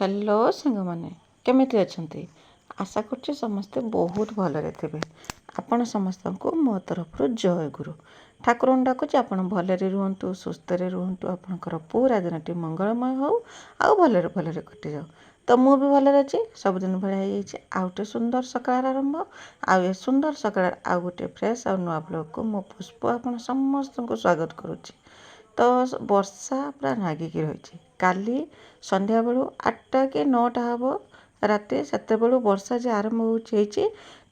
Hello सांग मैंने केमिति अछंती आशा करछि समस्ते बहुत भलरे थे। आपण समस्त को मो तरफ जय गुरु ठाकुर डाकुच आपण भलरे रुहतु सुस्थ रुहतु आपणकर पूरा दिन मंगलमय हो आउ भलरे भलरे कटि जाओ। तो मु भी भलरे अच्छी सबुदिन भाई आउटे सुंदर सकाळ आरंभ आउ ए सुंदर सकाळ आउ गोटे फ्रेश आउ नुआ ब्लॉग को मो पुष्प आपण समस्त को स्वागत करुच्ची। तो वर्षा पूरा नागिकी रही काली संध्या बेलू 8टा कि 9टा हम राति से वर्षा जे आरंभ हो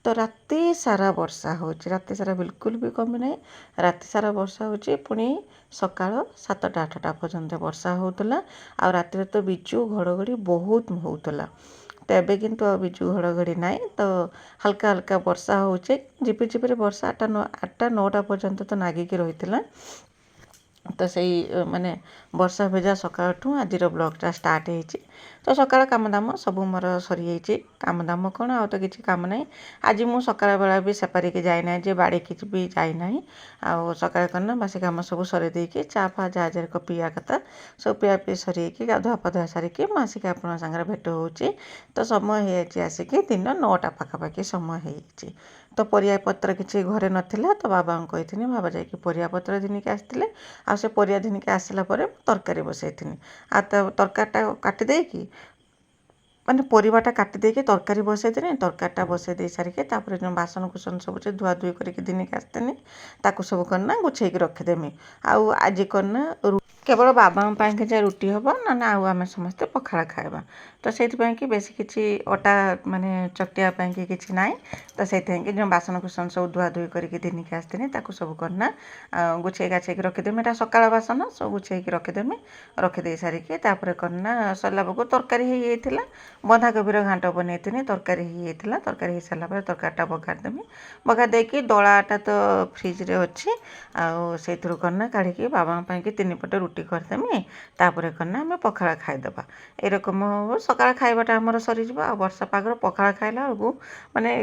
तो राति सारा वर्षा हो राति सारा बिल्कुल भी कमी ना राति सारा वर्षा हो पुणी सकाळ 7टा 8टा पर्यंत वर्षा होता आ राति तो बिजु घड़घड़ी बहुत होता। तो एबे किंतु बिजु घड़घड़ी ना तो हल्का हल्का वर्षा हो झिपिझिपि वर्षा 8टा 9टा पर्यंत तो नागिकी रही। तो सही माने वर्षा भेजा सकाळठू आज ब्लॉगटा स्टार्ट होती। तो सकाळ काम दाम सब मोर सरी जाइए काम दाम कौन आ तो किसी काम ना आज मु सकाळ बेला भी सेपारिक जाइना जे बाड़ी की भी जाइना आ सकाळ करना बासी काम सब सरी देकी चा फा जहाँ जहाँ पीवा कथा सब पीवा पी सर गाधुआ पाधुआ सारिकी आसिक आप सागर भेट हो। तो समय हो आसिक दिन 9टा पाखापाखि समय हो। तो परिया पत्र किसी घरे नाला तो बाबा कही बाबा जा परिया पत्र घिनिक आसते आ से परिया घिनिक आसला तरकारी बसई आ तरकारीटा काटिदेकी माने परिवाटा काटी देके तरकारी बसई तरकारीटा बसई दे सारिके तापर जो बासन कुसन सब धुआ धुई करके दिनिक आसते ताकू सब करना गुछे रखिदेमी। आउ आज करना केवल बाबा के जा रुटी हम ना आम समस्ते पखाड़ खाइबा। तो से कि बेसी किसी अटा माने चकटिया कि किसी ना तो से जो बासन कुसन सब धुआ धुई करके दिनिक आसते ताकू सब करना गुछे गाछे रखिदेमी। एटा सकाळ बासन सब गुछे रखिदेमी रखिदे सारिके तापर करना सरला बेलू तरकारी होता बंधाकोबीर घाट बनई तरकारी होता तरकारी हो सारा तरकारीटा बघारदेमी बघार देकी दलाटा तो फ्रिज रे अच्छी से करना काढ़ी बाबा कि 3 पट रुटी करदेमी तापर करना आम पखाड़ खाईदे ए रकम सकाळ खाइबाटा आमर सरीज आ वर्षा पागर पखाड़ खाइला बेलू माने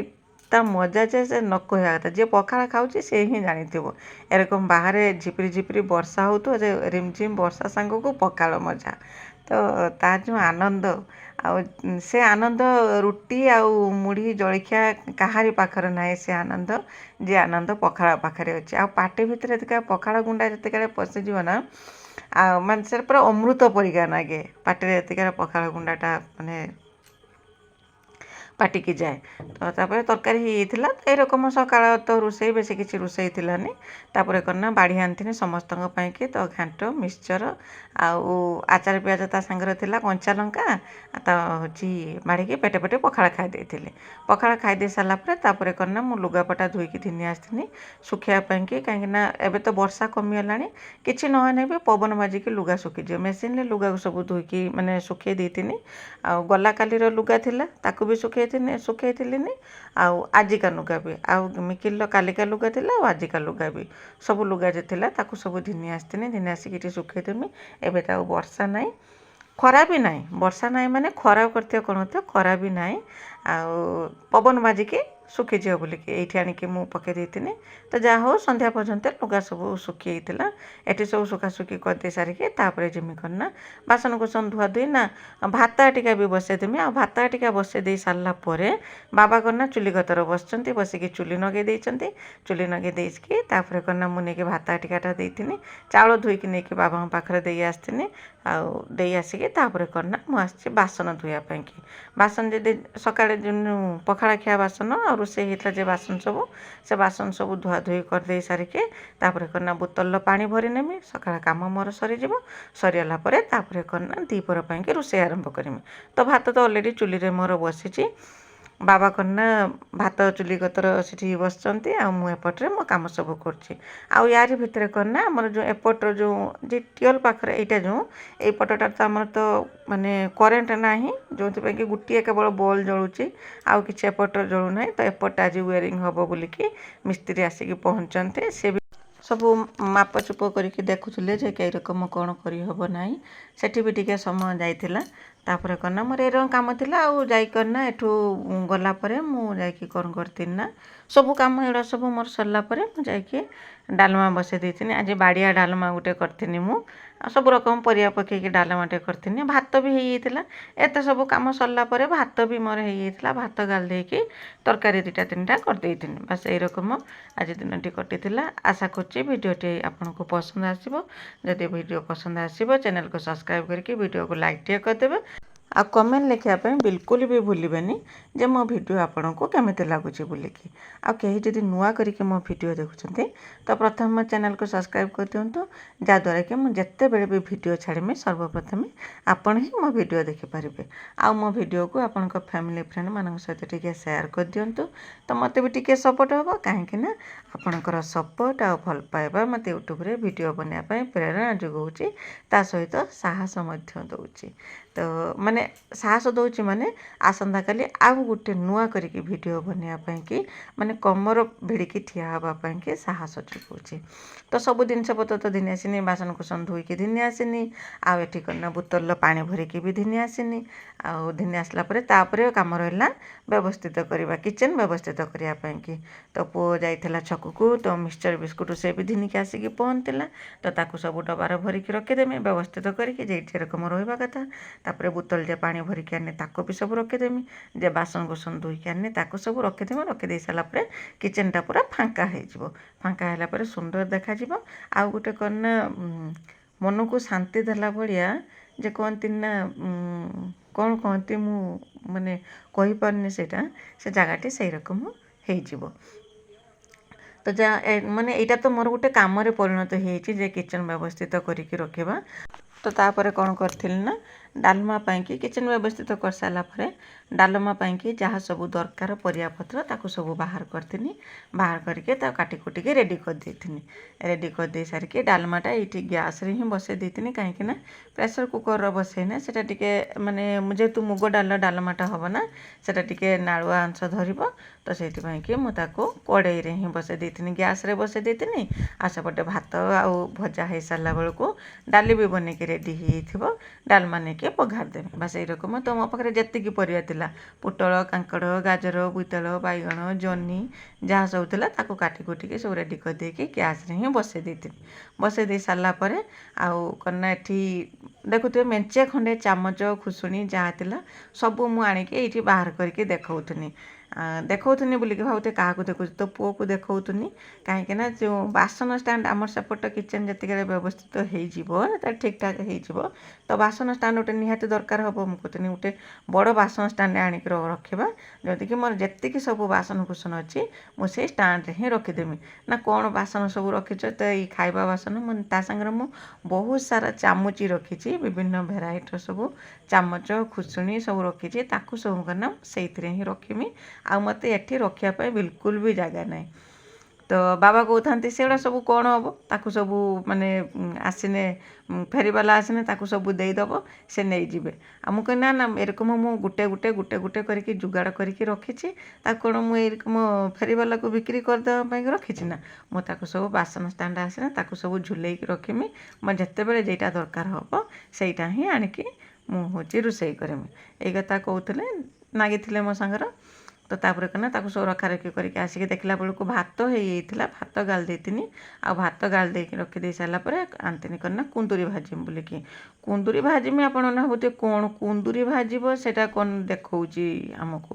ता मजा जे से न कहवा कथा जे पखाड़ खाऊँ से ही जानी एरकम बाहर झिपिरी झिपिरी वर्षा हो तो रिमझिम वर्षा सांग को पखाड़ मजा तो तार जो आनंद से आनंद रुटी आउ मुढ़ी जलखिया कहारी पाखर ना से आनंद जे आनंद पखाड़ पाखे अच्छे आ पाटी भितर पखाड़ गुंडा जिते पशिज ना मान से पूरा अमृत परिका नागे पाटे ये पखाड़ गुंडाटा माने पाटिकी जाए। तो तापर तरकारी होता ये रकम सकाळ तो रोषे बेसी किसी रोषे थी तापर करना बाड़ी आनी समस्त कि तो घाट मिक्सचर आचार पियाज ता सांगर थिला कंचा लंका तो हूँ बाड़ी पेटे पेटे पखाड़ खाई देते पखाड़ खाई दे सारापर तापर करना मु लुगापटा धोईकी थिनी आसनी सुखापी कहीं एबे तो वर्षा कमीगला किसी नहे भी पवन बाजिकी लुगा सुखीज मेसीन लुगा सब धोईकी माने सुखे देती आ गला कालीर लुगा थिला ताकू भी सुखई आजिका लुगा भी आउ मिकिल कालिका लुगा थिला आजिका लुगा भी सब लुगा जे थिला ताकू सब घिनी आसती घिनी आसिक सुखईदेमी एबे तो वर्षा नाई खरा भी नाई वर्षा नाई माने खरा करते कौन होता खरा भी नाई आ पवन बाजिकी सुखीज बोलिकी ये आणिकी मु पकई देती तो जहाँ हो संध्या पर्यंत लुगा सब सुखी ये सब सुखासुखी करदे सारिके तापर जिमी करना बासन कुसन धुआ धुई ना भात टिका भी बसईदेमी आ भात टिका बसई दे सारा बाबा करना चुली कतर बसचंती बसिकी चुली नगे देइचंती चुली नगे देइकी तापर करना मु नेकी भात टिकाटा देइथिनी चाउल धोईकी नेकी बाबा पाखरे देई आसथिनी आ देई आसिकी तापर करना मु आसी बासन धोया कि बासन जदि सकाळे पखाड़ा खिया बासन आ रोषे होता जे बासन सब से बासन सब धुआ धुई करदे सारिके तापर करना बोतल पानी भरी नेमी सकाळ काम मोर सरीजिवो सरीगला परे तापर करना दीपर कि रोषे आरंभ करमी। तो भात तो अलरेडी चुली रे मोर बसीची बाबा करना भात चुली कतर से बसचंती आ मु एपट्रे मो काम सब करछि आ यारी भितर करना आमर जो एपट्र जो जे टियल पाखरे एटा जो ए पटटा तो आमर तो माने करेन्ट नाही जो कि गुटिए केवल बल्ब जलुची आउ किछि एपट्र जलु नाही। तो एपट आज वेयरिंग हबो बोलिकी मिस्त्री आसिकी पहुँचंते से सब माप चुप करके देखुले जे कई रकम कौन करहब ना सेठी भी टिके समय जाइथिला तापर करना मोर ए काम थिला आ जाई करना एठू गला परे मु जाई कौन करती ना ସବୁ କାମ ଏଗୁଡ଼ା ସବୁ ମୋର ସରିଲା ପରେ ମୁଁ ଯାଇକି ଡାଲମା ବସେଇ ଦେଇଥିଲି। ଆଜି ବାଡ଼ିଆ ଡାଲମା ଗୋଟେ କରିଥିଲି ମୁଁ, ଆଉ ସବୁ ରକମ ପରିବା ପକେଇକି ଡାଲମାଟେ କରିଥିଲି। ଭାତ ବି ହେଇଯାଇଥିଲା। ଏତେ ସବୁ କାମ ସରିଲା ପରେ ଭାତ ବି ମୋର ହେଇଯାଇଥିଲା। ଭାତ ଗାଳି ଦେଇକି ତରକାରୀ 2-3ଟା କରିଦେଇଥିଲି। ବାସ୍ ଏଇରକମ ଆଜି ଦିନଟି କଟିଥିଲା। ଆଶା କରୁଛି ଭିଡ଼ିଓଟି ଆପଣଙ୍କୁ ପସନ୍ଦ ଆସିବ। ଯଦି ଭିଡ଼ିଓ ପସନ୍ଦ ଆସିବ ଚ୍ୟାନେଲକୁ ସବସ୍କ୍ରାଇବ୍ କରିକି ଭିଡ଼ିଓକୁ ଲାଇକ୍ ଟିକେ କରିଦେବେ। ଆଉ କମେଣ୍ଟ ଲେଖିବା ପାଇଁ ବିଲକୁଲ ବି ଭୁଲିବେନି ଯେ ମୋ ଭିଡ଼ିଓ ଆପଣଙ୍କୁ କେମିତି ଲାଗୁଛି ବୋଲିକି। ଆଉ କେହି ଯଦି ନୂଆ କରିକି ମୋ ଭିଡ଼ିଓ ଦେଖୁଛନ୍ତି ତ ପ୍ରଥମେ ମୋ ଚ୍ୟାନେଲକୁ ସବସ୍କ୍ରାଇବ୍ କରିଦିଅନ୍ତୁ, ଯାହାଦ୍ୱାରା କି ମୁଁ ଯେତେବେଳେ ବି ଭିଡ଼ିଓ ଛାଡ଼ିମି ସର୍ବପ୍ରଥମେ ଆପଣ ହିଁ ମୋ ଭିଡ଼ିଓ ଦେଖିପାରିବେ। ଆଉ ମୋ ଭିଡ଼ିଓକୁ ଆପଣଙ୍କ ଫ୍ୟାମିଲି ଫ୍ରେଣ୍ଡମାନଙ୍କ ସହିତ ଟିକେ ସେୟାର କରିଦିଅନ୍ତୁ। ତ ମୋତେ ବି ଟିକେ ସପୋର୍ଟ ହେବ, କାହିଁକି ନା ଆପଣଙ୍କର ସପୋର୍ଟ ଆଉ ଭଲ ପାଇବା ମୋତେ ୟୁଟ୍ୟୁବରେ ଭିଡ଼ିଓ ବନେଇବା ପାଇଁ ପ୍ରେରଣା ଯୋଗାଉଛି, ତା ସହିତ ସାହସ ମଧ୍ୟ ଦେଉଛି। ତ ମାନେ ସାହସ ଦେଉଛି ମାନେ ଆସନ୍ତାକାଲି ଆଉ ଗୋଟେ ନୂଆ କରିକି ଭିଡ଼ିଓ ବନେଇବା ପାଇଁକି ମାନେ କମର ଭିଡ଼ିକି ଠିଆ ହେବା ପାଇଁକି ସାହସ ଯୋଗାଉଛି। ତ ସବୁ ଜିନିଷପତ୍ର ତ ଘିନି ଆସିନି, ବାସନକୁସନ ଧୋଇକି ଘିନି ଆସିନି, ଆଉ ଏଠି କ'ଣ ବୋତଲର ପାଣି ଭରିକି ବି ଘିନି ଆସିନି। ଆଉ ଘିନି ଆସିଲା ପରେ ତାପରେ କାମ ରହିଲା ବ୍ୟବସ୍ଥିତ କରିବା, କିଚେନ୍ ବ୍ୟବସ୍ଥିତ କରିବା ପାଇଁକି। ତ ପୁଅ ଯାଇଥିଲା ଛକକୁ, ତ ମିକ୍ସଚର ବିସ୍କୁଟ ସେ ବି ଘିନିକି ଆସିକି ପହଞ୍ଚିଥିଲା। ତ ତାକୁ ସବୁ ଡବାରେ ଭରିକି ରଖିଦେମି ବ୍ୟବସ୍ଥିତ କରିକି ଯେଇଠି ଏରକମ ରହିବା କଥା। ତାପରେ ବୋତଲ ଯେ ପାଣି ଭରିକି ଆଣିନି ତାକୁ ବି ସବୁ ରଖିଦେମି, ଯେ ବାସନକୁସନ ଧୋଇକି ଆଣିନି ତାକୁ ସବୁ ରଖିଦେମି। ରଖିଦେଇ ସାରିଲା ପରେ କିଚେନ୍ଟା ପୁରା ଫାଙ୍କା ହେଇଯିବ। ଫାଙ୍କା ହେଲା ପରେ ସୁନ୍ଦର ଦେଖାଯିବ। ଆଉ ଗୋଟେ କ'ଣ ନା ମନକୁ ଶାନ୍ତି ଦେଲା ଭଳିଆ ଯେ କହନ୍ତି ନା କ'ଣ କହନ୍ତି ମୁଁ ମାନେ କହିପାରୁନି ସେଇଟା, ସେ ଜାଗାଟି ସେଇ ରକମ ହେଇଯିବ। ତ ମାନେ ଏଇଟା ତ ମୋର ଗୋଟେ କାମରେ ପରିଣତ ହେଇଯାଇଛି ଯେ କିଚେନ୍ ବ୍ୟବସ୍ଥିତ କରିକି ରଖିବା। ତ ତାପରେ କ'ଣ କରିଥିଲି ନା ଡାଲମା ପାଇଁକି କିଚେନ୍ ବ୍ୟବସ୍ଥିତ କରିସାରିଲା ପରେ ଡାଲମା ପାଇଁକି ଯାହା ସବୁ ଦରକାର ପରିବାପତ୍ର ତାକୁ ସବୁ ବାହାର କରିଥିଲି। ବାହାର କରିକି ତାକୁ କାଟି କୁଟିକି ରେଡ଼ି କରିଦେଇଥିଲି। ରେଡ଼ି କରିଦେଇ ସାରିକି ଡାଲମାଟା ଏଇଠି ଗ୍ୟାସ୍ରେ ହିଁ ବସେଇ ଦେଇଥିଲି, କାହିଁକି ନା ପ୍ରେସର କୁକର୍ର ବସେଇନା ସେଇଟା ଟିକେ ମାନେ ଯେହେତୁ ମୁଗ ଡାଲମାଟା ହେବ ନା, ସେଇଟା ଟିକେ ନାଳୁଆ ଅଂଶ ଧରିବ। ତ ସେଇଥିପାଇଁକି ମୁଁ ତାକୁ କଡ଼େଇରେ ହିଁ ବସେଇ ଦେଇଥିଲି, ଗ୍ୟାସ୍ରେ ବସେଇ ଦେଇଥିଲି। ଆଉ ସେପଟେ ଭାତ ଆଉ ଭଜା ହେଇସାରିଲା ବେଳକୁ ଡାଲି ବି ବନେଇକି ରେଡ଼ି ହେଇଯାଇଥିବ। ଡାଲମା ନେଇକି ପଘାରି ଦେବି। ବାସ୍ ଏଇରକମ ତ ମୋ ପାଖରେ ଯେତିକି ପରିବା ଥିଲା, ପୋଟଳ, କାଙ୍କଡ଼, ଗାଜର, ବୋଇତାଳୁ, ବାଇଗଣ, ଜହ୍ନି ଯାହା ସବୁ ଥିଲା ତାକୁ କାଟି କୁଟିକି ସବୁ ରେଡ଼ି କରିଦେଇକି ଗ୍ୟାସ୍ରେ ହିଁ ବସେଇ ଦେଇଥିଲି। ବସେଇ ଦେଇ ସାରିଲା ପରେ ଆଉ କ'ଣ ନା ଏଠି ଦେଖୁଥିବେ ମେଞ୍ଚେ ଖଣ୍ଡେ ଚାମଚ ଖୁସୁଣି ଯାହା ଥିଲା ସବୁ ମୁଁ ଆଣିକି ଏଇଠି ବାହାର କରିକି ଦେଖାଉଥିଲି। ଦେଖାଉଥିଲି ବୋଲିକି ଭାବୁଥିବେ କାହାକୁ ଦେଖାଉଛି, ତ ପୁଅକୁ ଦେଖାଉଥିଲି। କାହିଁକି ନା ଯେଉଁ ବାସନ ଷ୍ଟାଣ୍ଡ ଆମର ସେପଟ କିଚେନ୍ ଯେତିକିରେ ବ୍ୟବସ୍ଥିତ ହେଇଯିବ ସେଟା ଠିକ୍ଠାକ୍ ହେଇଯିବ। ତ ବାସନ ଷ୍ଟାଣ୍ଡ ଗୋଟେ ନିହାତି ଦରକାର ହେବ। ମୁଁ କହୁଥିଲି ଗୋଟେ ବଡ଼ ବାସନ ଷ୍ଟାଣ୍ଡ ଆଣିକି ରଖିବା, ଯେଉଁଠିକି ମୋର ଯେତିକି ସବୁ ବାସନକୁସନ ଅଛି ମୁଁ ସେଇ ଷ୍ଟାଣ୍ଡରେ ହିଁ ରଖିଦେମି। ନା କ'ଣ ବାସନ ସବୁ ରଖିଛ, ତ ଏଇ ଖାଇବା ବାସନ ମୁଁ ତା ସାଙ୍ଗରେ ମୁଁ ବହୁତ ସାରା ଚାମୁଚି ରଖିଛି, ବିଭିନ୍ନ ଭେରାଇଟିର ସବୁ ଚାମଚ ଖୁସୁଣି ସବୁ ରଖିଛି। ତାକୁ ସବୁ କରିନା ସେଇଥିରେ ହିଁ ରଖିମି। ଆଉ ମୋତେ ଏଠି ରଖିବା ପାଇଁ ବିଲକୁଲ ବି ଜାଗା ନାହିଁ। ତ ବାବା କହୁଥାନ୍ତି ସେଗୁଡ଼ା ସବୁ କ'ଣ ହେବ, ତାକୁ ସବୁ ମାନେ ଆସିନେ ଫେରିବାଲା ଆସିନେ ତାକୁ ସବୁ ଦେଇଦେବ, ସେ ନେଇଯିବେ। ଆଉ ମୁଁ କହି ନା ନା ଏରକମ ମୁଁ ଗୋଟେ ଗୋଟେ କରିକି ଯୋଗାଡ଼ କରିକି ରଖିଛି। ତାକୁ କ'ଣ ମୁଁ ଏରକମ ଫେରିବାଲାକୁ ବିକ୍ରି କରିଦେବା ପାଇଁ ରଖିଛି ନା। ମୁଁ ତାକୁ ସବୁ ବାସନ ଷ୍ଟାଣ୍ଡ ଆସିନେ ତାକୁ ସବୁ ଝୁଲେଇକି ରଖିମି। ମୋ ଯେତେବେଳେ ଯେଇଟା ଦରକାର ହେବ ସେଇଟା ହିଁ ଆଣିକି ମୁଁ ହେଉଛି ରୋଷେଇ କରିମି। ଏଇ କଥା କହୁଥିଲେ, ନାଗିଥିଲେ ମୋ ସାଙ୍ଗର। ତ ତାପରେ କ'ଣ ନା ତାକୁ ସବୁ ରଖାରଖି କରିକି ଆସିକି ଦେଖିଲା ବେଳକୁ ଭାତ ହେଇଯାଇଥିଲା। ଭାତ ଗାଳି ଦେଇଥିଲି। ଆଉ ଭାତ ଗାଳି ଦେଇକି ରଖିଦେଇ ସାରିଲା ପରେ ଆଣିଥିଲି କ'ଣ ନା କୁନ୍ଦୁରି ଭାଜିମି ବୋଲିକି। କୁନ୍ଦୁରି ଭାଜିମି, ଆପଣ ଭାବୁଥିବେ କ'ଣ କୁନ୍ଦୁରି ଭାଜିବ, ସେଇଟା କ'ଣ ଦେଖାଉଛି ଆମକୁ।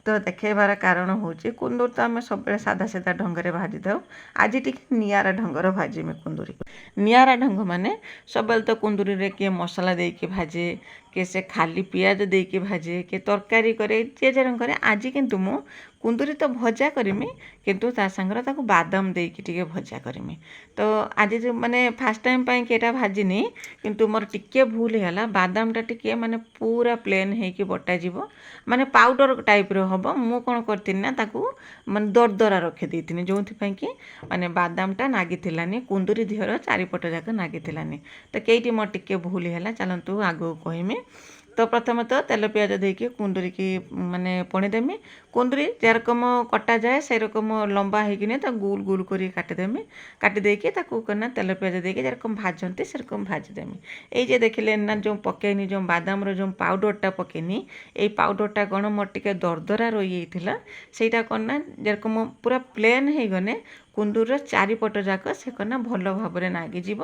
ତ ଦେଖାଇବାର କାରଣ ହେଉଛି କୁନ୍ଦୁରି ତ ଆମେ ସବୁବେଳେ ସାଧା ସାଧା ଢଙ୍ଗରେ ଭାଜିଥାଉ। ଆଜି ଟିକେ ନିଆରା ଢଙ୍ଗର ଭାଜିମି କୁନ୍ଦୁରି। ନିଆରା ଢଙ୍ଗ ମାନେ ସବୁବେଳେ ତ କୁନ୍ଦୁରିରେ କିଏ ମସଲା ଦେଇକି ଭାଜେ, କିଏ ସେ ଖାଲି ପିଆଜ ଦେଇକି ଭାଜେ, କିଏ ତରକାରୀ କରେ, ଯିଏ ଯାହା କରେ। ଆଜି କିନ୍ତୁ ମୁଁ କୁନ୍ଦୁରି ତ ଭଜା କରିମି, କିନ୍ତୁ ତା ସାଙ୍ଗରେ ତାକୁ ବାଦାମ ଦେଇକି ଟିକେ ଭଜା କରିମି। ତ ଆଜି ଯେଉଁ ମାନେ ଫାର୍ଷ୍ଟ ଟାଇମ୍ ପାଇଁକି ଏଇଟା ଭାଜିନି, କିନ୍ତୁ ମୋର ଟିକିଏ ଭୁଲ ହେଇଗଲା। ବାଦାମଟା ଟିକିଏ ମାନେ ପୁରା ପ୍ଲେନ୍ ହେଇକି ବଟାଯିବ, ମାନେ ପାଉଡ଼ର ଟାଇପ୍ର ହେବ। ମୁଁ କ'ଣ କରିଥିଲି ନା ତାକୁ ମାନେ ଦରଦରା ରଖିଦେଇଥିଲି, ଯେଉଁଥିପାଇଁକି ମାନେ ବାଦାମଟା ନାଗିଥିଲାନି, କୁନ୍ଦୁରି ଦିହର ଚାରିପଟ ଯାକ ନାଗିଥିଲାନି। ତ କେଇଟି ମୋର ଟିକିଏ ଭୁଲ ହେଲା, ଚାଲନ୍ତୁ ଆଗକୁ କହିମି। ତ तो प्रथम तो तेल पियाज देकी कुंदुरी की माने पणीदेमी कुंदुरी जेरकम कटा जाए से रकम लंबा होगी गोल गोल कर काटिदेमी काटी देकी करना तेल पियाज देकी जेरकम भाजती से रकम भाजीदेमी ये देखिले ना जो पकेनी जो बादाम जो पाउडरटा पकेनी ये पाउडरटा कौन मोर टिके दरदरा रही जाता सेटा करना जेरकम पूरा प्लेन हो गने कुंदूर चारिपट जाक से करना भल भाव नागिज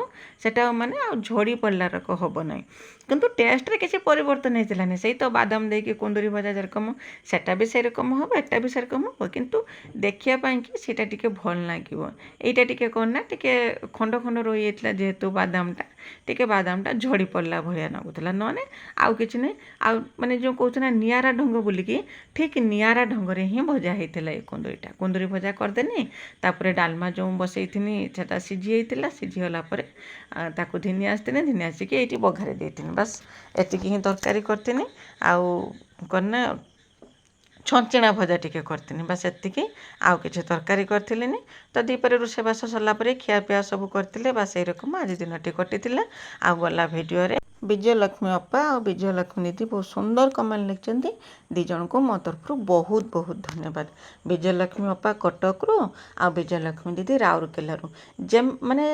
सेटा माने आ झड़ी पड़ला रक हम ना किंतु टेस्ट रे किसी परिवर्तन होता से तो बादाम देके कुंदूरी भजा जेरकम सेटा भी से रकम हम एटा भी से रकम हम किंतु देखापी कि सीटा टिके भल लगे यहीटा टिके कौन ना टिके खंड खंड रही जाता जेहेतु बादामटा झड़ी पड़ला भाया लगुला नने आउ कि ना आ माने जो कहना निआरा ढंग बोलिकी ठीक निआरा ढंग से ही भजा होता ये कुंदूरी भजा करदेनी तापर डालमा जो बसई से सीझी होता सीझीगला ताकू धिनी आसती धिनी आसिक ये बघारी देती बस एति ही तरकारी करती आउ करना छंचिणा भजा टिके करती बस एतिकी आउ किसी तरकारी करी तो दीपर रोषेबास सरलापर खियापिया सब करते बस यही रकम आज दिन टी कटी आ गला भिडियो विजयलक्ष्मी अप्पा और विजयलक्ष्मी दीदी बहुत सुंदर कमेंट लिखिं दिज को मो तरफ बहुत बहुत धन्यवाद विजयलक्ष्मी अप्पा कटक रु आ विजयलक्ष्मी दीदी राउरकेला जे माने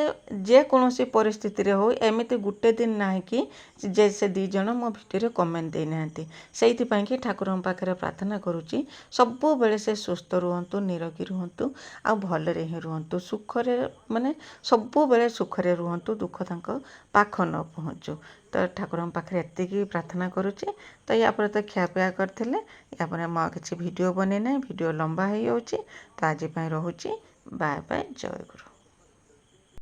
जेकोसी परिस्थिति हो एमती गोटे दिन ना कि जे से दीज मो भिडियो कमेंट देना से कि ठाकुर पाखे प्रार्थना करुँची सबु बेले से सुस्थ रुहतु निरोगी रुहतु आ भलरे ही रुहतु सुखरे माने सबु बेले सुखरे रुहतु दुख तांक पाख न पहुँचू तो ठाकुर पाखे एतिकी प्रार्थना करुँची तो यापर तो खियापिया करते यापर मैं किसी वीडियो बने ना वीडियो लंबा हो जाऊँगी तो आज रोचे बाय बाय जय गुरु।